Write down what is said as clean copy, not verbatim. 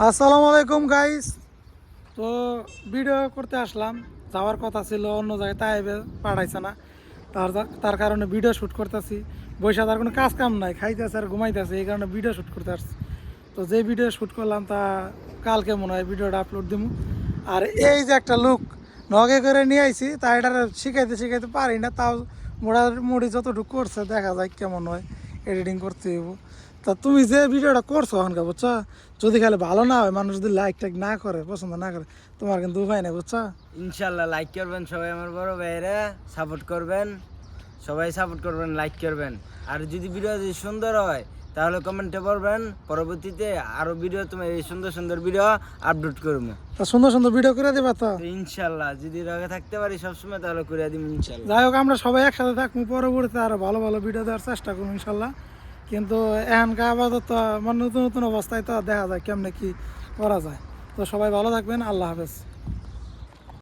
আসসালামু আলাইকুম গাইস। তো ভিডিও করতে আসলাম, যাওয়ার কথা ছিল অন্য জায়গায়, তাই পাঠাইছে না। তার তার কারণে ভিডিও শ্যুট করতেছি। বৈশা তার কোনো কাজ কাম নাই, খাইতেছে আর ঘুমাইতেছে, এই কারণে ভিডিও শ্যুট করতে আসছি। তো যে ভিডিও শ্যুট করলাম তা কালকে মনে হয় ভিডিওটা আপলোড দিব। আর এই যে একটা লুক নগে করে নিয়ে আইছি, তা এটা শিখাইতে শিখাইতে পারি না, তাও মোটামুটি যতটুকু করছে দেখা যায় কেমন হয়, এডিটিং করতে হইব। তা তুমি যে ভিডিওটা করছো ওখানকার, বুঝছো, যদি খালি ভালো না হয়, মানুষ যদি লাইক টাইক না করে, পছন্দ না করে, তোমার কিন্তু উপায় নেই, বুঝছো। ইনশাল্লাহ লাইক করবেন সবাই, আমার বড় ভাইরা সাপোর্ট করবেন, সবাই সাপোর্ট করবেন, লাইক করবেন। আর যদি ভিডিও যদি সুন্দর হয় তাহলে কমেন্টে বলবেন, পরবর্তীতে আরো ভিডিও তোমার এই সুন্দর সুন্দর ভিডিও আপলোড করবো। তা সুন্দর সুন্দর ভিডিও করে দিবা তো। তো ইনশাল্লাহ যদি রগে থাকতে পারি সবসময় তাহলে করে দিব ইনশাল্লাহ। যাই হোক, আমরা সবাই একসাথে থাকবো, পরবর্তীতে আরো ভালো ভালো ভিডিও দেওয়ার চেষ্টা করবো ইনশাল্লাহ। কিন্তু এখানকার আপাতত আমার নতুন নতুন অবস্থায় তো দেখা যায় কেমনে কি করা যায়। তো সবাই ভালো থাকবেন, আল্লাহ হাফেজ।